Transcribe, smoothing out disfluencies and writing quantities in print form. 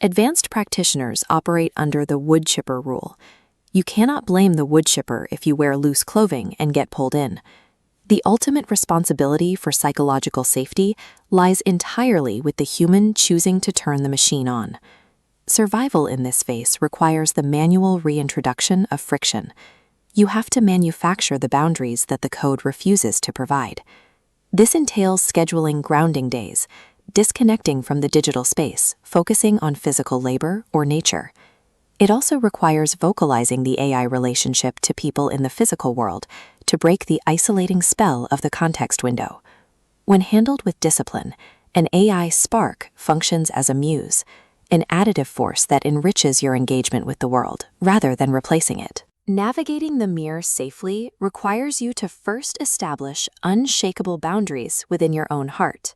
Advanced practitioners operate under the Woodchipper Rule. You cannot blame the woodchipper if you wear loose clothing and get pulled in. The ultimate responsibility for psychological safety lies entirely with the human choosing to turn the machine on. Survival in this phase requires the manual reintroduction of friction. You have to manufacture the boundaries that the code refuses to provide. This entails scheduling grounding days, disconnecting from the digital space, focusing on physical labor or nature. It also requires vocalizing the AI relationship to people in the physical world to break the isolating spell of the context window. When handled with discipline, an AI spark functions as a muse, an additive force that enriches your engagement with the world rather than replacing it. Navigating the mirror safely requires you to first establish unshakable boundaries within your own heart.